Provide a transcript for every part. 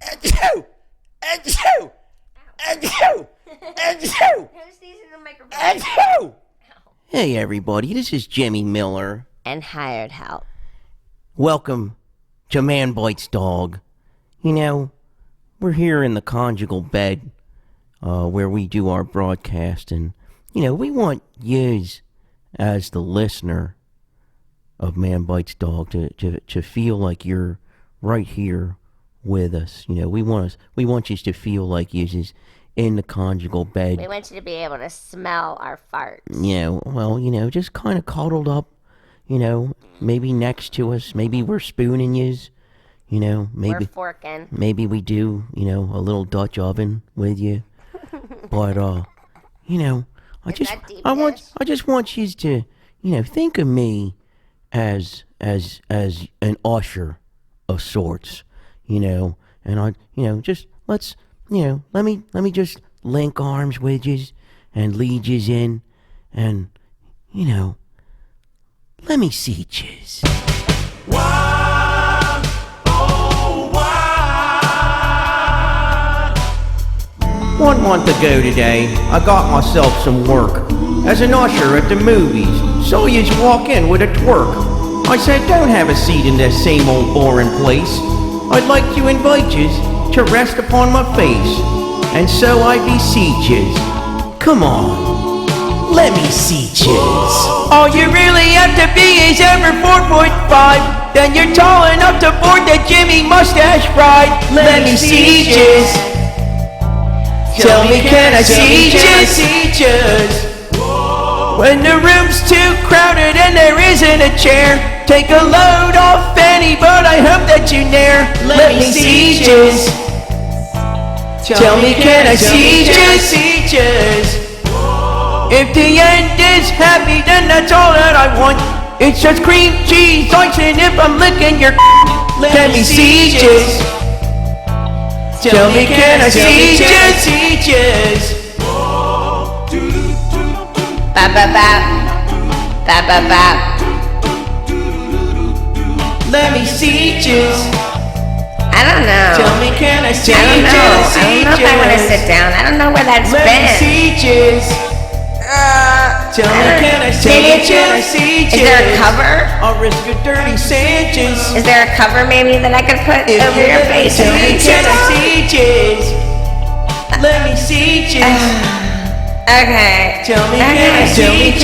Achoo! Achoo! Achoo! Achoo! Who's sneezing in the microphone? Achoo! Hey everybody, this is Jimmy Miller. And hired help. Welcome to Man Bites Dog. You know, we're here in the conjugal bed, where we do our broadcast, and, you know, we want yous, as the listener of Man Bites Dog, to feel like you're right here with us. You know, we want you to feel like yous is in the conjugal bed. We want you to be able to smell our farts. Yeah, well, you know, just kind of cuddled up, you know, maybe next to us. Maybe we're spooning yous, you know, maybe. We're forking. Maybe we do, you know, a little Dutch oven with you. But, you know, I just want you to, you know, think of me as an usher of sorts, you know, and let me just link arms with yous and lead yous in, and, you know, let me see yous. Why, oh why? 1 month ago today, I got myself some work as an usher at the movies. Saw yous walk in with a twerk. I said, don't have a seat in that same old boring place. I'd like to invite yous to rest upon my face. And so I beseech yous, come on, let me see yous. All you really have to be is over 4'5". Then you're tall enough to board the Jimmy Mustache ride. Let me see yous. Tell me, can I see yous? When the room's too crowded and there isn't a chair, take a load off Fanny, but I hope that you ne'er let me see yous. Tell me, can I see yous? If the end is happy, then that's all that I want. It's just cream cheese icing if I'm licking your let me see yous. Tell me, can I see yous? Bap, bap, bap. Bap, bap, bap. Let me see yous. I don't know. Tell me, can I see I don't know. yous? I don't know if I want to sit down. I don't know where that's Let been. me see yous. Tell me, can I see yous? Is there a cover? I'll risk a dirty Sanchez. Is there a cover maybe that I could put over your face? Tell me, can I see yous? Let me see yous. Okay. Tell me, can I see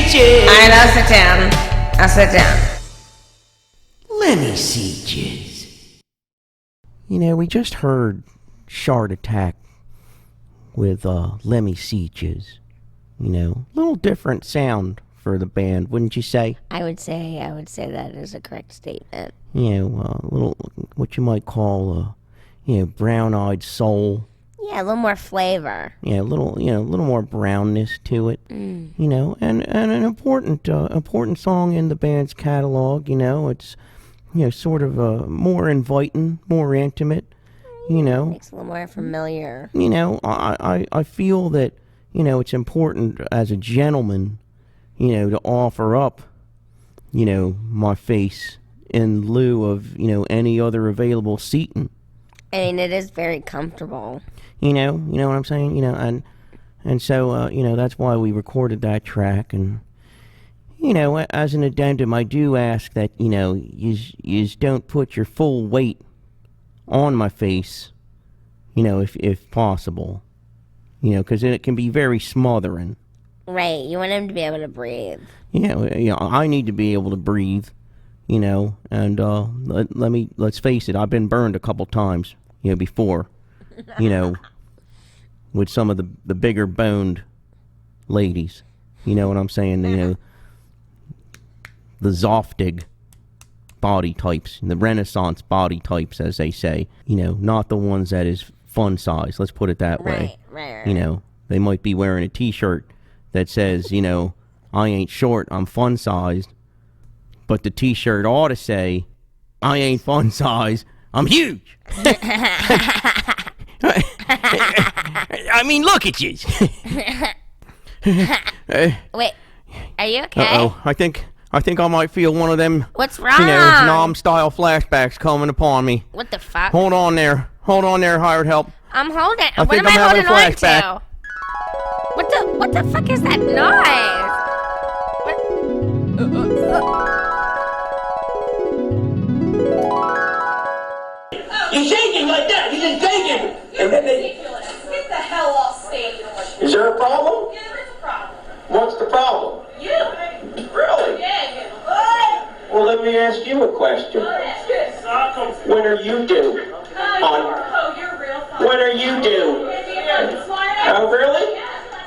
yous? Alright, I'll sit down. Let me see yous. You know, we just heard Shard Attack with Let Me See Yous. You know, little different sound for the band, wouldn't you say? I would say that is a correct statement. You know, little, what you might call, brown-eyed soul. Yeah, a little more flavor. Yeah, a little more brownness to it. You know, and an important song in the band's catalog. You know, it's, you know, sort of more inviting, more intimate. You know, Makes a little more familiar. You know, I feel that, you know, it's important as a gentleman, you know, to offer up, you know, my face in lieu of, you know, any other available seating. I mean, it is very comfortable. You know what I'm saying? You know, and so, you know, that's why we recorded that track. And, you know, as an addendum, I do ask that, you know, you don't put your full weight on my face, you know, if possible. You know, because it can be very smothering. Right, you want him to be able to breathe. Yeah, I need to be able to breathe, you know, and let's face it, I've been burned a couple times, you know, before, you know, with some of the bigger boned ladies, you know what I'm saying, you know, the Zoftig body types, the Renaissance body types, as they say, you know, not the ones that is fun size, let's put it that way. Right. You know, they might be wearing a t-shirt that says, you know, I ain't short, I'm fun sized, but the t-shirt ought to say, I ain't fun sized, I'm huge. I mean, look at you. Wait, are you okay? Uh-oh, I think I think I might feel one of them, What's wrong? Nom-style flashbacks coming upon me. What the fuck? Hold on there, hired help. I'm holding. I What think am I I'm having holding a on flashback. to? What the fuck is that noise? You're shaking like that. He's just shaking. And then they... Get the hell off stage. Is there a problem? Yeah, there is a problem. What's the problem? You. Really? Yeah, you. Well, let me ask you a question. When are you due? Oh, you're real funny. When are you due? You gotta be smart. Oh, really?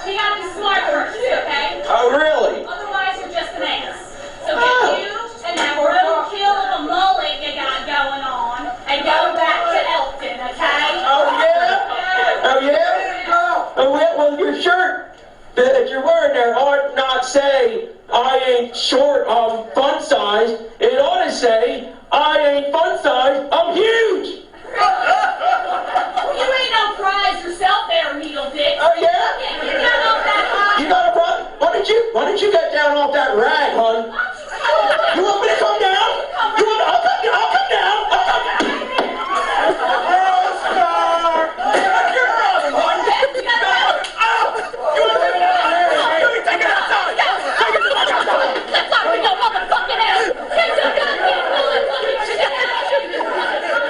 You gotta be smart first, okay? Oh, really? Otherwise, you're just an ass. So get you and that roadkill of a mullet you got going on and go back to Elkton, okay? Oh, yeah? Oh, yeah? Oh, yeah? Well, your shirt that you're wearing there ought not say, I ain't short, I'm fun size. It ought to say, I ain't fun size, I'm huge. You ain't no prize yourself there, needle dick. Oh, yeah? Yeah, you got off that You got a problem? Why didn't you get down off that rag, hon? You want me to come down? I'll come down. I'll come down. Oscar! You're wrong, hon. You want me to come down here? Let me take it outside. Take it back outside. Let's talk to your motherfucking ass. Get your goddamn motherfucking shit out.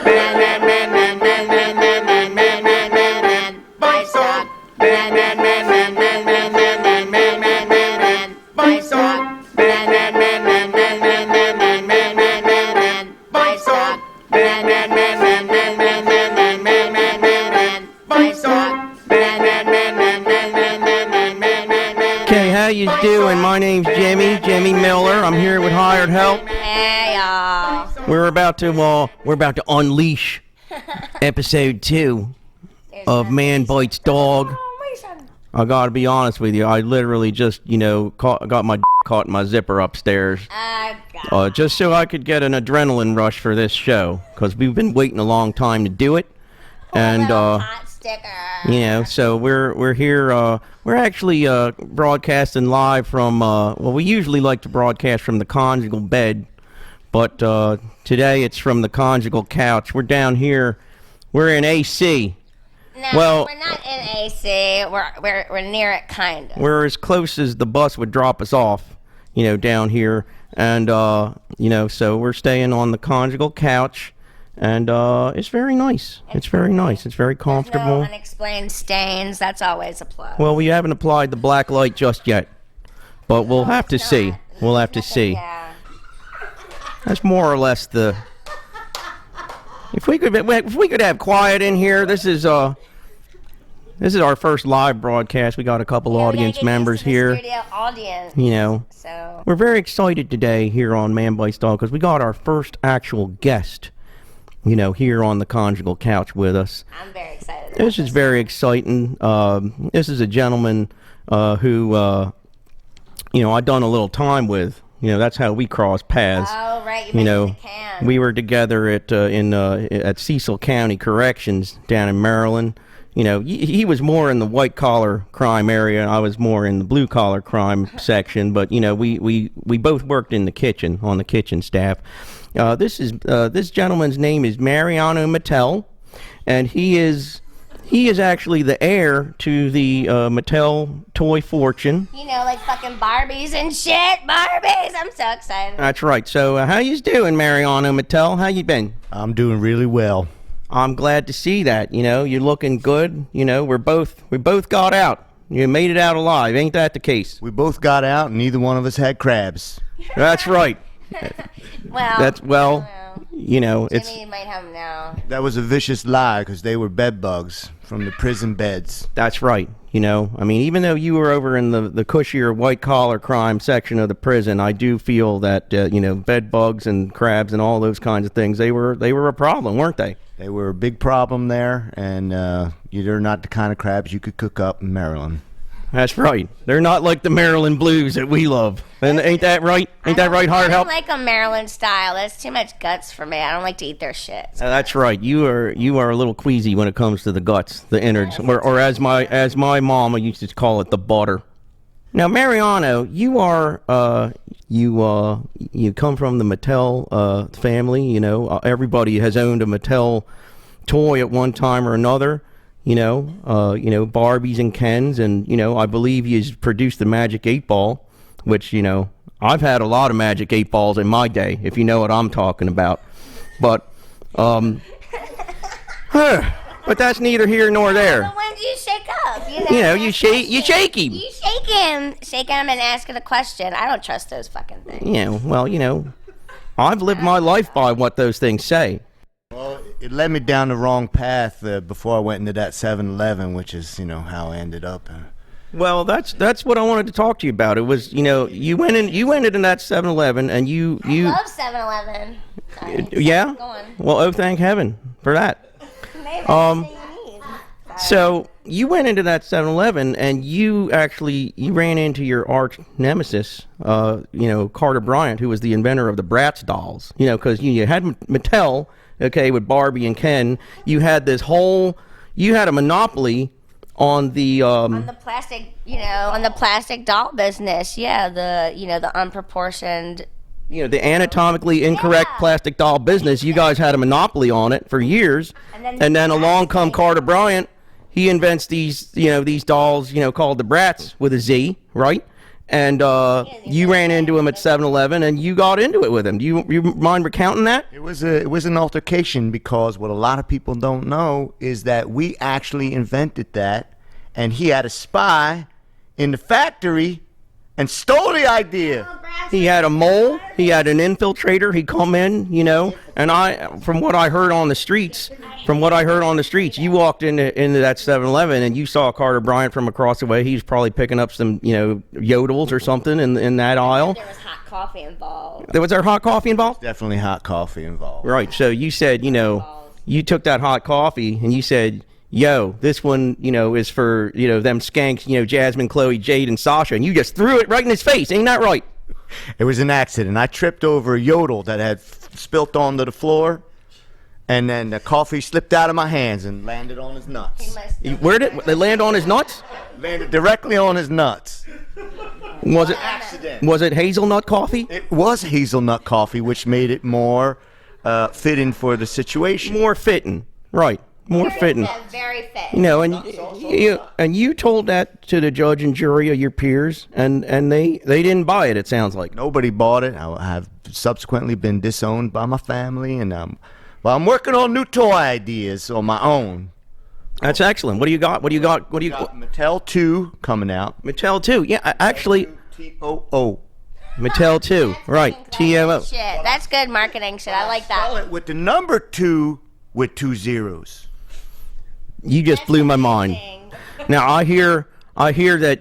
Okay, how you doing? My name's Jimmy Miller. I'm here with hired help. Hey, y'all. We're about to unleash episode 2 of Man Bites Dog. I gotta be honest with you. I literally just, got my caught in my zipper upstairs. Just so I could get an adrenaline rush for this show, because we've been waiting a long time to do it. And Hot sticker. so we're here. We're actually broadcasting live from. We usually like to broadcast from the conjugal bed, but today it's from the conjugal couch. We're down here. We're in AC. No, Well- we're not in AC. We're near it, kind of. We're as close as the bus would drop us off, down here. And, so we're staying on the conjugal couch. And it's very nice. It's very nice. It's very No comfortable. unexplained stains. That's always a plus. Well, we haven't applied the black light just yet. But we'll have to see. We'll have to see. Yeah. That's more or less the... If we could have quiet in here, this is our first live broadcast. We got a couple Yeah, we gotta audience get members used to the here. Studio audience. So We're very excited today here on Man Bites Dog because we got our first actual guest, here on the conjugal couch with us. I'm very excited. about This is very exciting. This is a gentleman who, I've done a little time with. That's how we cross paths. Oh right, you mentioned the can. We were together at Cecil County Corrections down in Maryland. He was more in the white collar crime area, and I was more in the blue collar crime section. But we both worked in the kitchen, on the kitchen staff. This gentleman's name is Mariano Mattel, and he is actually the heir to the Mattel toy fortune. Like fucking Barbies and shit. Barbies! I'm so excited. That's right. So how you doing, Mariano Mattel? How you been? I'm doing really well. I'm glad to see that. You're looking good. We both got out. You made it out alive. Ain't that the case? We both got out and neither one of us had crabs. That's right. Well, It's Jimmy might have them now. That was a vicious lie because they were bed bugs from the prison beds. that's right. Even though you were over in the cushier white collar crime section of the prison, I do feel that bed bugs and crabs and all those kinds of things, they were a problem, weren't they? They were a big problem there, and they're not the kind of crabs you could cook up in Maryland. That's right. They're not like the Maryland blues that we love. And ain't that right? Ain't that right, Hard I Help? don't like a Maryland style. That's too much guts for me. I don't like to eat their shit. That's right. You are a little queasy when it comes to the guts, the innards, or as my mama used to call it, the butter. Now, Mariano, you are you come from the Mattel family. You know, everybody has owned a Mattel toy at one time or another. You know, Barbies and Kens, and I believe you produced the Magic 8-Ball, which I've had a lot of Magic 8-Balls in my day, if you know what I'm talking about. But but that's neither here nor there. But when do you shake up? You shake him. You shake him and ask it a question. I don't trust those fucking things. Yeah, well, I've lived my life by what those things say. Well, it led me down the wrong path before I went into that 7-Eleven, which is, how I ended up. Well, that's what I wanted to talk to you about. It was, you went into that 7-Eleven and you I love 7-Eleven. Sorry. Yeah. Go on. Well, oh, thank heaven for that. Maybe that's what you need. So you went into that 7-Eleven and you ran into your arch nemesis, Carter Bryant, who was the inventor of the Bratz dolls. Because you had Mattel, okay, with Barbie and Ken. You had a monopoly on the plastic, on the plastic doll business. Yeah, the unproportioned. The anatomically incorrect plastic doll business. You guys had a monopoly on it for years, and then along come Carter Bryant. He invents these dolls, called the Bratz with a Z, right? And you ran into him at 7-Eleven, and you got into it with him. Do you mind recounting that? It was an altercation, because what a lot of people don't know is that we actually invented that, and he had a spy in the factory and stole the idea. He had a mole. He had an infiltrator. He come in, and from what I heard on the streets, you walked into that 7-Eleven and you saw Carter Bryant from across the way. He was probably picking up some, yodels or something in that aisle. There was hot coffee involved. Was there hot coffee involved? Definitely hot coffee involved. Right. So you said, you took that hot coffee and you said, yo, this one, is for, them skanks, Jasmine, Chloe, Jade, and Sasha, and you just threw it right in his face. Ain't that right? It was an accident. I tripped over a yodel that had spilt onto the floor, and then the coffee slipped out of my hands and landed on his nuts. Where did it land on his nuts? Landed directly on his nuts. Was it Accident. Was it hazelnut coffee? It was hazelnut coffee, which made it more fitting for the situation. More fitting, right? More fitting. Very fit. And you told that to the judge and jury of your peers, and they didn't buy it. It sounds like Nobody bought it. I have subsequently been disowned by my family, and I'm working on new toy ideas on my own. That's excellent. What do you got? Got Mattel 2 coming out. Mattel 2. Yeah, actually. T-O-O. Mattel 2. Right. T-O-O. Shit, that's good marketing shit. I like that. Spell it with the number 2 with 2 zeros. You just blew my mind. Now I hear that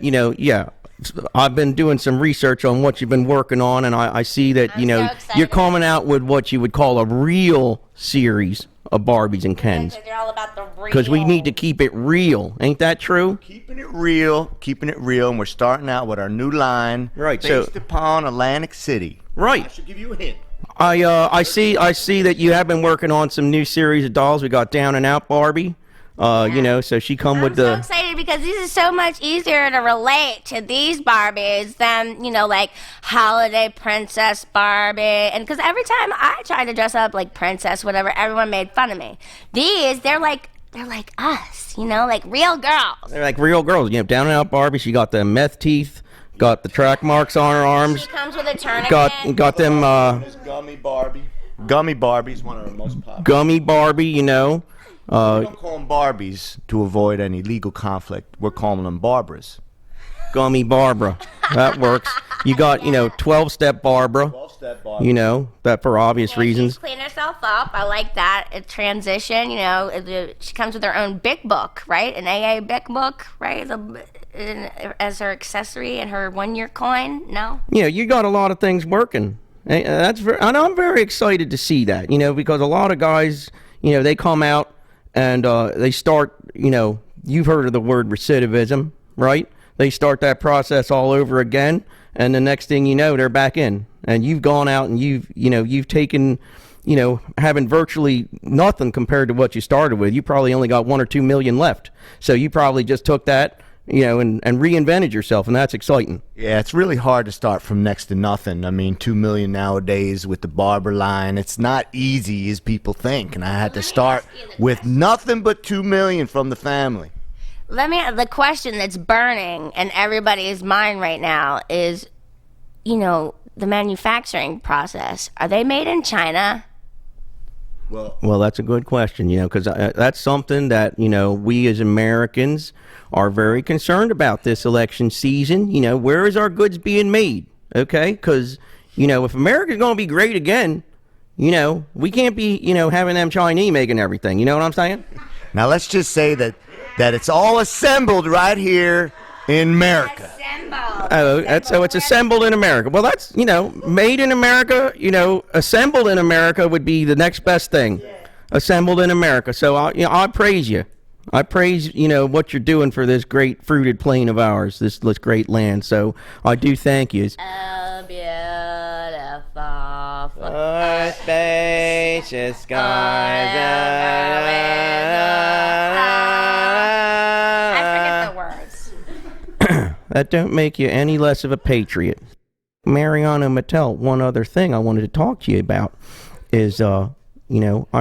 I've been doing some research on what you've been working on, and I see that so you're coming out with what you would call a real series of Barbies and Kens. They're all about the real. Because we need to keep it real. Ain't that true? Keeping it real, and we're starting out with our new line, Right, based upon Atlantic City. Right. I should give you a hint. I see that you have been working on some new series of dolls. We got Down and Out Barbie. So she come with I'm so excited because this is so much easier to relate to these Barbies than, like holiday princess Barbie. And because every time I tried to dress up like princess, whatever, everyone made fun of me. These, they're like us, like real girls. They're like real girls. Down and Out Barbie. She got the meth teeth, got the track marks on her arms. She comes with a tourniquet. Got them. Gummy Barbie. Gummy Barbie's one of the most popular. Gummy Barbie. We don't call them Barbies to avoid any legal conflict. We're calling them Barbaras. Gummy Barbara. That works. You got, 12-step Barbara. 12-step Barbara. That for obvious reasons. She's cleaned herself up. I like that. A transition, she comes with her own big book, right? An AA big book, right? As her accessory and her 1-year coin. No? You got a lot of things working. And I'm very excited to see that, because a lot of guys, they come out and they start, you've heard of the word recidivism, right? They start that process all over again, and the next thing you know, they're back in. And you've gone out and you've taken, having virtually nothing compared to what you started with. You probably only got 1 or 2 million left. So you probably just took that and reinvented yourself, and that's exciting. Yeah, it's really hard to start from next to nothing. I mean, 2 million nowadays with the barber line. It's not easy as people think, and I had to start with nothing but 2 million from the family. The question that's burning in everybody's mind right now is, the manufacturing process. Are they made in China? Well, that's a good question, because that's something that, we as Americans are very concerned about this election season. Where is our goods being made? Okay? Because, if America's going to be great again, we can't be, having them Chinese making everything. You know what I'm saying? Now, let's just say that it's all assembled right here in America. Assembled. So it's assembled in America. Well, that's, made in America, assembled in America would be the next best thing. Assembled in America. So, I praise you. I praise, what you're doing for this great fruited plain of ours, this great land. So I do thank you. Oh, beautiful. Spacious skies. I forget the words. That don't make you any less of a patriot. Mariano Mattel, one other thing I wanted to talk to you about is, I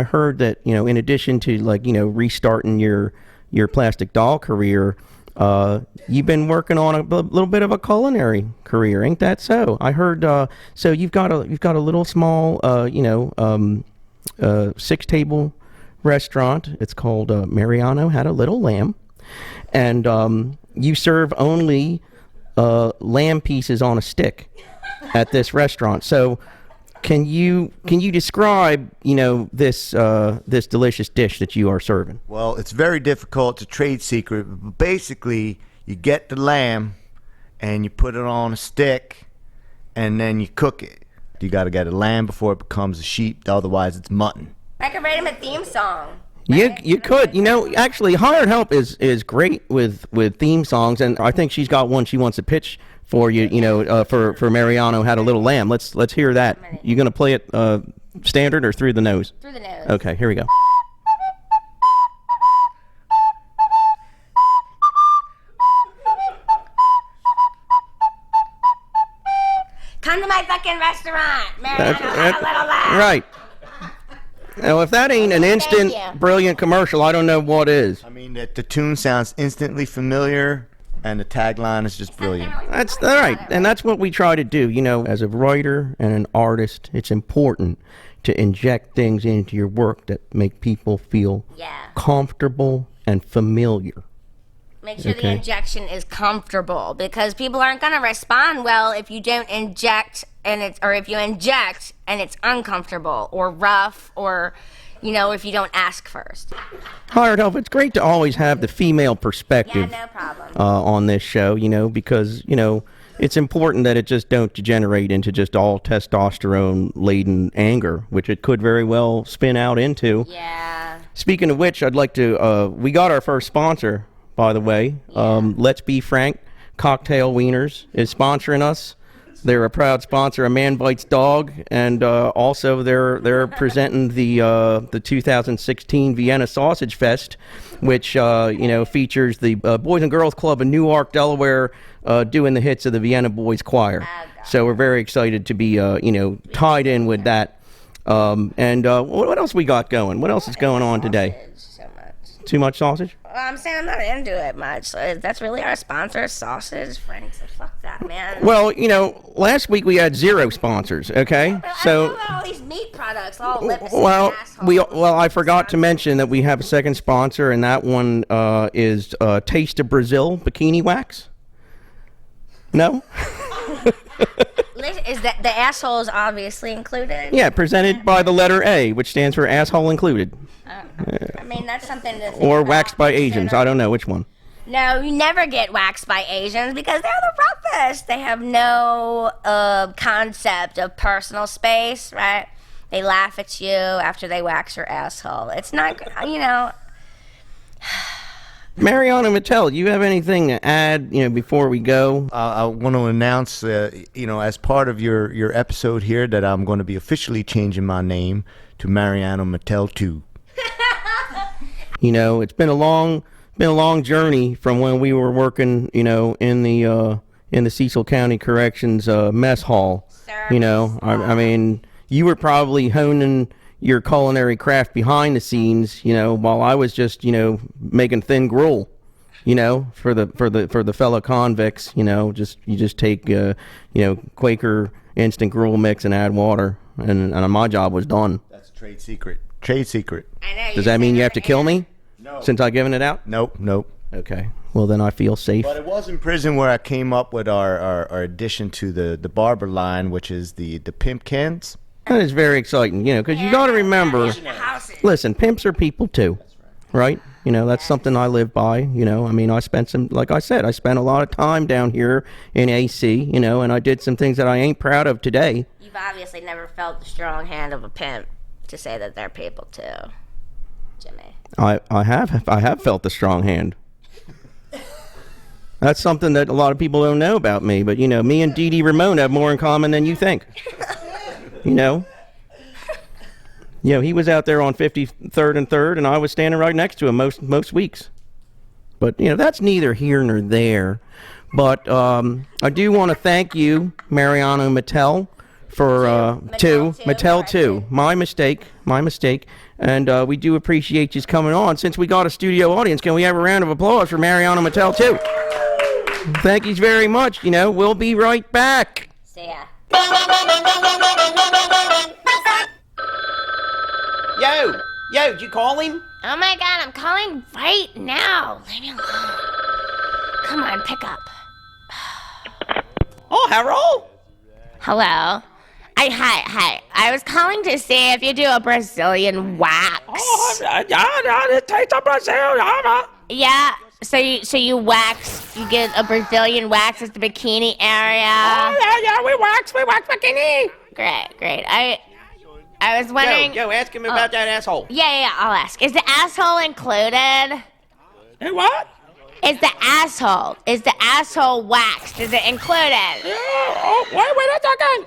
heard that, in addition to restarting your plastic doll career, you've been working on a little bit of a culinary career, ain't that so? I heard, so you've got a little small, 6-table restaurant. It's called Mariano Had a Little Lamb, and you serve only lamb pieces on a stick at this restaurant. So can you describe this delicious dish that you are serving? Well, it's very difficult to trade secret, but basically you get the lamb and you put it on a stick and then you cook it. You got to get a lamb before it becomes a sheep, otherwise it's mutton. I could write him a theme song. You could, actually, Hired Help is great with theme songs, and I think she's got one she wants to pitch for you, for Mariano Had a Little Lamb. Let's hear that. You gonna play it standard or through the nose? Through the nose. Okay, here we go. Come to my fucking restaurant, Mariano Had a Little Lamb. Right. Now, if that ain't an instant, brilliant commercial, I don't know what is. I mean, the tune sounds instantly familiar, and the tagline is just brilliant. That's all right, and that's what we try to do. As a writer and an artist, it's important to inject things into your work that make people feel comfortable and familiar. Make sure the injection is comfortable, because people aren't going to respond well if you don't inject or if you inject and it's uncomfortable or rough, or if you don't ask first. Hired Help, it's great to always have the female perspective No problem. on this show, because it's important that it just don't degenerate into just all testosterone laden anger, which it could very well spin out into. Yeah. Speaking of which, I'd like to we got our first sponsor, by the way. Let's Be Frank Cocktail Wieners is sponsoring us. They're a proud sponsor of Man Bites Dog, and also they're presenting the 2016 Vienna Sausage Fest, which features the Boys and Girls Club in Newark, Delaware, doing the hits of the Vienna Boys Choir. So we're very excited to be tied in with that. And what else we got going? What else is going on today? Too much sausage? Well, I'm saying I'm not into it much. So that's really our sponsor, sausage. Frank said, fuck that, man. Well, last week we had 0 sponsors, okay? But So, I know about all these meat products, all lips well, and assholes. I forgot to mention that we have a second sponsor, and that one is Taste of Brazil Bikini Wax. No? Is that the asshole is obviously included? Yeah, presented by the letter A, which stands for asshole included. I mean, that's something to think Or about. waxed by Asians. I don't know which one. No, you never get waxed by Asians because they're the roughest. They have no concept of personal space, right? They laugh at you after they wax your asshole. It's not, Mariano Mattel, you have anything to add, before we go? I want to announce, as part of your episode here, that I'm going to be officially changing my name to Mariano Mattel 2. It's been a long been a long journey from when we were working, in the Cecil County Corrections mess hall. I mean, you were probably honing your culinary craft behind the scenes, while I was just, making thin gruel, for the fellow convicts. You just take Quaker instant gruel mix and add water, and my job was done. That's a trade secret. Trade secret. I know. Does that mean you have to kill me? No. Since I've given it out? Nope. Okay. Well, then I feel safe. But it was in prison where I came up with our addition to the barber line, which is the pimpkins. That is very exciting, because you got to remember, listen, pimps are people too, right? That's something I live by, I mean, I spent I spent a lot of time down here in AC, and I did some things that I ain't proud of today. You've obviously never felt the strong hand of a pimp to say that they're people too, Jimmy. I have felt the strong hand. That's something that a lot of people don't know about me, but me and Dee Dee Ramone have more in common than you think. He was out there on 53rd and 3rd, and I was standing right next to him most weeks. But that's neither here nor there. But I do want to thank you, Mariano Mattel, for Mattel too. My mistake. And we do appreciate you coming on. Since we got a studio audience, can we have a round of applause for Mariano Mattel too? Thank you very much. We'll be right back. See ya. Yo, did you call him? Oh my God, I'm calling right now. Leave me alone. Come on, pick up. Oh, Harold? Hello. Hi. I was calling to see if you do a Brazilian wax. It takes a Brazil. Yeah. So you wax. You get a Brazilian wax at the bikini area. Oh, yeah, we wax bikini. Great. I was wondering. Yo, ask him about that asshole. Yeah, I'll ask. Is the asshole included? Hey, what? Is the asshole waxed? Is it included? Oh, wait a second.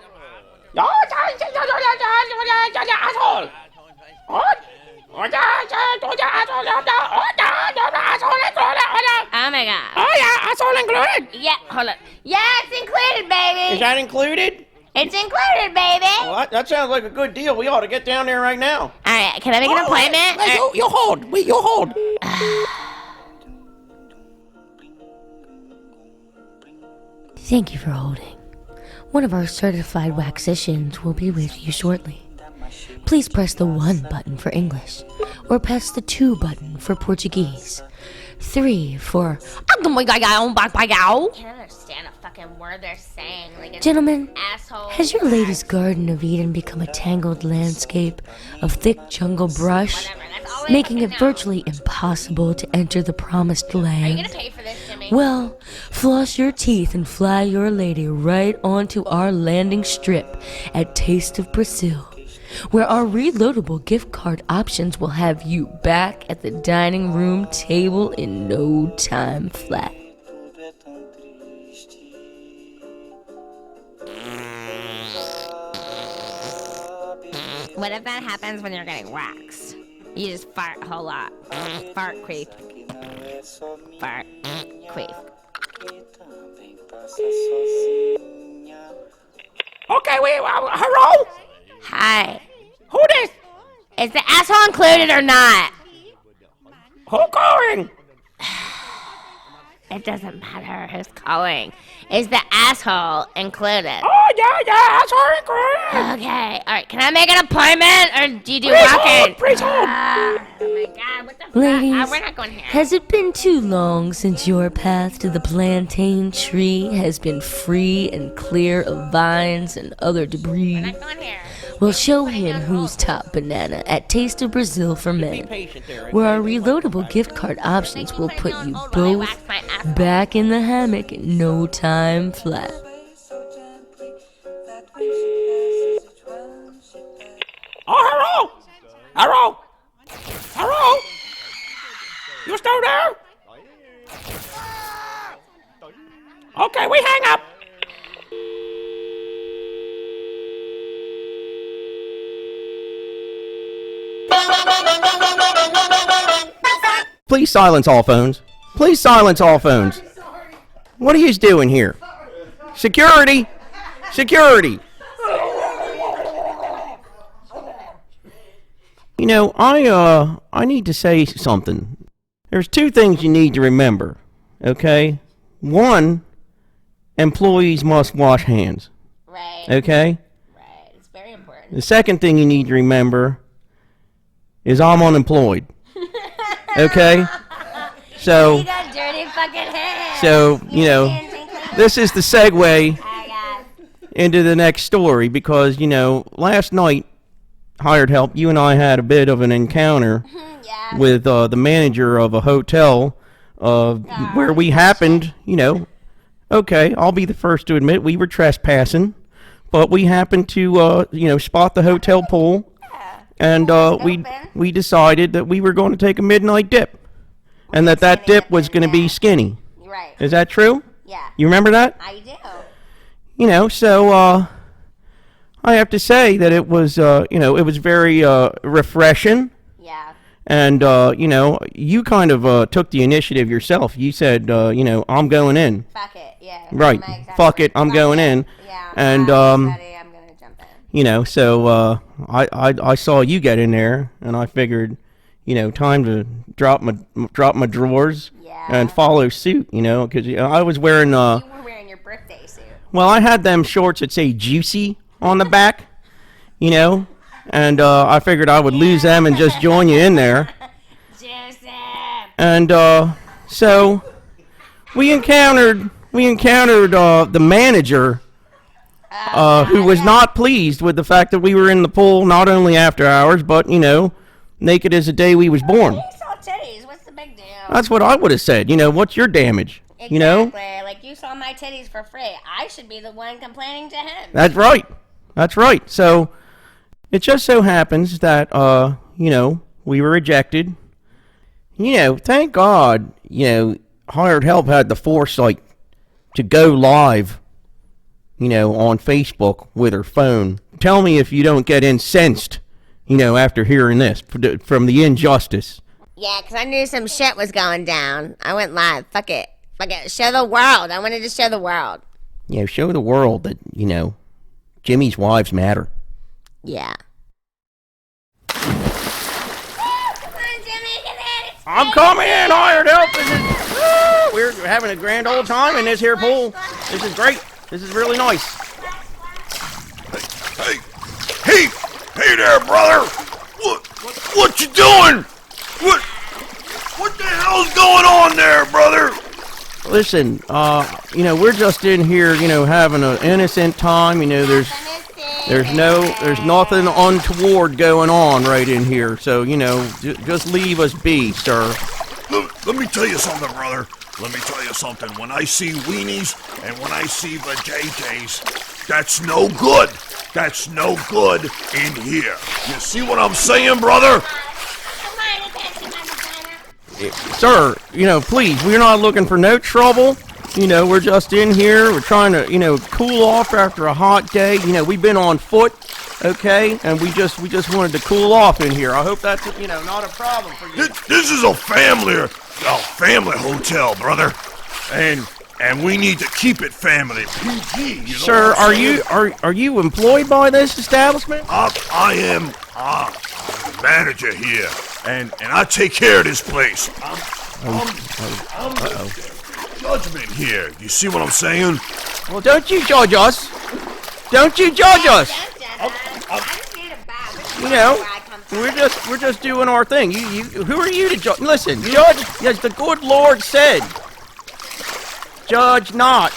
Asshole. What? Oh my God. Oh yeah, asshole included. Yeah, hold on. Yeah, it's included, baby. Is that included? It's included, baby. Well, that sounds like a good deal. We ought to get down there right now. All right, can I make an appointment? Wait, you hold. You hold. Thank you for holding. One of our certified waxicians will be with you shortly. Please press the 1 button for English, or press the 2 button for Portuguese. 3 for... I can't understand a fucking word they're saying. Like it's Gentlemen, asshole. has your lady's Garden of Eden become a tangled landscape of thick jungle brush, Whatever, that's all I making fucking it know. virtually impossible to enter the promised Are you land? gonna pay for this, Jimmy? Well, floss your teeth and fly your lady right onto our landing strip at Taste of Brazil, where our reloadable gift card options will have you back at the dining room table in no time flat. What if that happens when you're getting waxed? You just fart a whole lot. Fart queef. Fart queef. Okay, wait, hello? Hi. Who this? Is the asshole included or not? Who calling? It doesn't matter who's calling. Is the asshole included? Oh, yeah, asshole included. Okay, alright, can I make an appointment or do you do Please walk-in? hold, please hold. Oh my God, what the fuck? Ladies, We're not going here. has it been too long since your path to the plantain tree has been free and clear of vines and other debris? We're not going here. Well, show him who's top banana at Taste of Brazil for Men, where our reloadable gift card options will put you both back in the hammock in no time flat. Oh, hello. You still there? Okay, we hang up. Please silence all phones. Please silence all phones. What are you doing here? Security! Security! You know, I need to say something. There's two things you need to remember, okay? One, employees must wash hands, Right. okay? Right. It's very important. The second thing you need to remember is I'm unemployed, okay? So, You got dirty fucking hands. so you know, this is the segue into the next story because, you know, last night, hired help, you and I had a bit of an encounter Yeah. with the manager of a hotel where we happened, you know, okay, I'll be the first to admit we were trespassing, but we happened to, you know, spot the hotel pool, and we decided that we were going to take a midnight dip, and that dip was going to be skinny. Right. Is that true? Yeah. You remember that? I do. You know, so I have to say that it was, you know, it was very refreshing. Yeah. And, you know, you kind of took the initiative yourself. You said, you know, I'm going in. Fuck it. Yeah. Right. My exact Fuck it. words. I'm Fuck going it. in. Yeah. And, I'm ready. I'm gonna jump in. you know, so I saw you get in there, and I figured, you know, time to drop my drawers Yeah. and follow suit, you know, because I was wearing, You were wearing your birthday suit. well, I had them shorts that say juicy on the back, you know, and I figured I would lose them and just join you in there. Joseph. And so we encountered the manager who was not pleased with the fact that we were in the pool not only after hours, but, you know, naked as the day we was born. You saw titties. What's the big deal? That's what I would have said. You know, what's your damage? Exactly. You know? Like, you saw my titties for free. I should be the one complaining to him. That's right. That's right. So it just so happens that, you know, we were ejected. You know, thank God, you know, hired help had the foresight to go live, you know, on Facebook with her phone. Tell me if you don't get incensed, you know, after hearing this from the injustice. Yeah, 'cause I knew some shit was going down. I went live. Fuck it. Fuck it. Show the world. I wanted to show the world. You know, show the world that, you know, Jimmy's wives matter. Yeah. Come on, Jimmy. Get in. I'm coming in, hired help. We're having a grand old time in this here pool. This is great. This is really nice. Hey there, brother! What you doing? What the hell's going on there, brother? Listen, you know, we're just in here, you know, having an innocent time. You know, there's nothing untoward going on right in here. So, you know, just leave us be, sir. Let me tell you something, brother. Let me tell you something. When I see weenies and when I see the JJs, that's no good. That's no good in here. You see what I'm saying, brother? Sir, you know, please, we're not looking for no trouble. You know, we're just in here. We're trying to, you know, cool off after a hot day. You know, we've been on foot, okay? And we just wanted to cool off in here. I hope that's, you know, not a problem for you. This is a family hotel, brother. And we need to keep it family. PG, you know. Sir, are you employed by this establishment? I am the manager here, and I take care of this place. I'm the judgment here. You see what I'm saying? Well, don't you judge us. Don't you judge us. You know, we're just doing our thing. You who are you to judge? Listen, judge, as the good Lord said, judge not,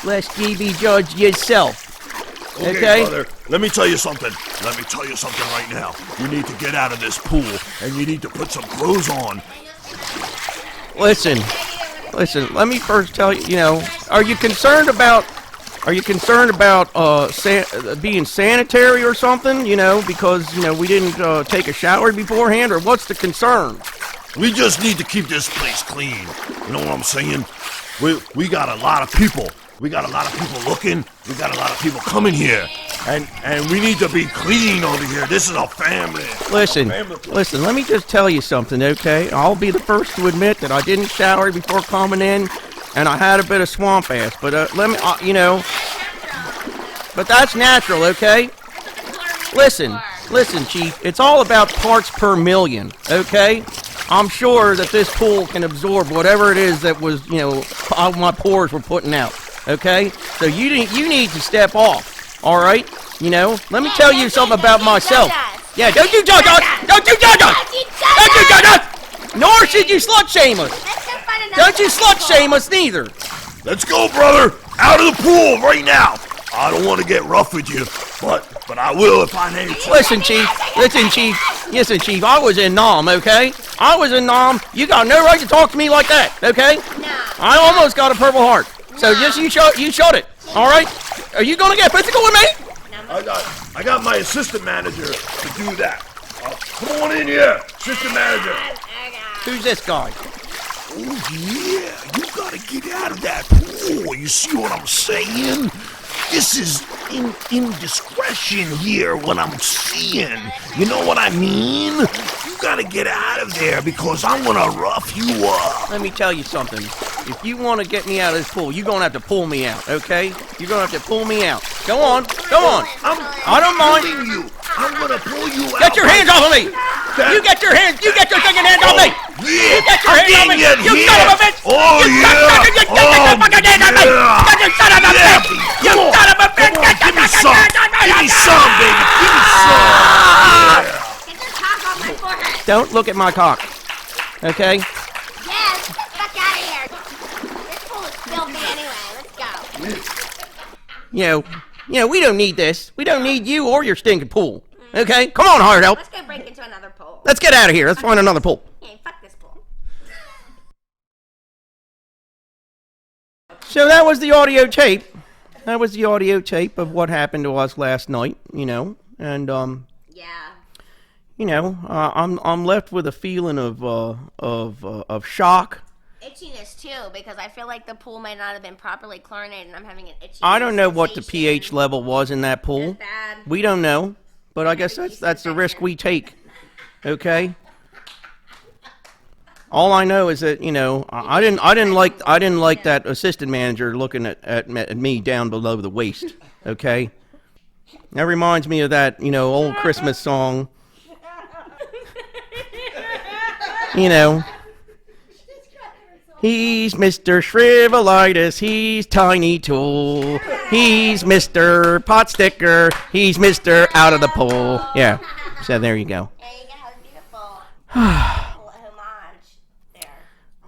lest ye be judged yourself. Okay, brother, let me tell you something. Let me tell you something right now. You need to get out of this pool, and you need to put some clothes on. Listen, let me first tell you, you know, are you concerned about being sanitary or something, you know, because, you know, we didn't take a shower beforehand, or what's the concern? We just need to keep this place clean. You know what I'm saying? We got a lot of people We got a lot of people looking. We got a lot of people coming here. And we need to be clean over here. This is a family. Listen, let me just tell you something, okay? I'll be the first to admit that I didn't shower before coming in, and I had a bit of swamp ass. But but that's natural, okay? Listen, Chief, it's all about parts per million, okay? I'm sure that this pool can absorb whatever it is that was, all my pores were putting out, okay? So you need to step off. All right, let me tell you something about myself. Yeah, don't you judge us! Don't you judge us! Don't you judge us! Nor should you slut shame us. Don't you slut shame us neither. Let's go, brother. Out of the pool right now. I don't want to get rough with you, but I will if I need to. Listen, Chief. I was in Nam, okay? I was in Nam. You got no right to talk to me like that, okay? No. I almost got a Purple Heart. So just you shut it. All right? Are you gonna get physical with me? I got my assistant manager to do that. Come on in here, assistant manager. Who's this guy? Oh yeah, you gotta get out of that pool. You see what I'm saying? This is indiscretion here, what I'm seeing. You know what I mean? You gotta get out of there because I'm gonna rough you up. Let me tell you something. If you want to get me out of this pool, you're gonna have to pull me out, okay? You're gonna have to pull me out. Go on. I don't mind. You. I'm gonna pull you out. Get your hands off of me! You get your fucking hands off me! Yeah, You get your hands off me! You son of a bitch! Oh, You yeah! son of a bitch! You son of a bitch! You son of a bitch! Give me some! Give me some, baby! Give me some! Get your cock off my forehead. Don't look at my cock, okay? Yes, get the fuck out of here. This pool is filthy anyway. Let's go. We don't need this. We don't need you or your stinking pool. Okay? Come on, Hired Help. Let's go break into another pool. Let's get out of here. Let's find another pool. Yeah, fuck this pool. So that was the audio tape. That was the audio tape of what happened to us last night, and Yeah. I'm left with a feeling of shock. Itchiness too, because I feel like the pool might not have been properly chlorinated, and I'm having an itchy. I don't know what the sensation. pH level was in that pool. It's bad. We don't know, but I guess that's the risk we take. Okay. All I know is that I didn't like that assistant manager looking at me down below the waist. Okay. That reminds me of that old Christmas song. He's Mr. Shrivelitis, he's Tiny Tool, he's Mr. Pot Sticker, he's Mr. Out of the Pool. Yeah, so there you go. There you go, beautiful. Homage there.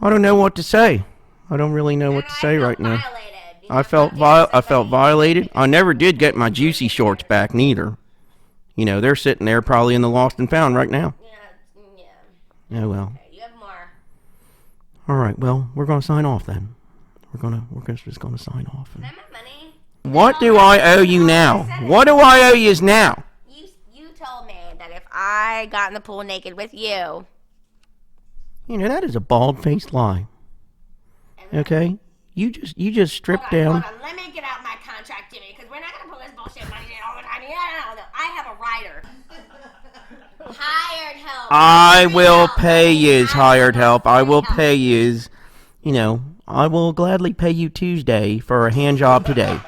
I don't know what to say. I don't really know what to say right now. Violated. I felt violated. I never did get my juicy shorts back neither. They're sitting there probably in the lost and found right now. Yeah. Oh well. Okay, you have more. All right. Well, we're gonna sign off then. We're just gonna sign off. Is that my money? What do I owe you now? What do I owe you now? You told me that if I got in the pool naked with you. That is a bald-faced lie. Okay? You just stripped down. Hold on. Let me get out my contract, Jimmy, because we're not gonna pull this bullshit money in all the time. No. I have a rider. Hired help. I will pay yous, hired help. I will pay yous. I will gladly pay you Tuesday for a hand job today.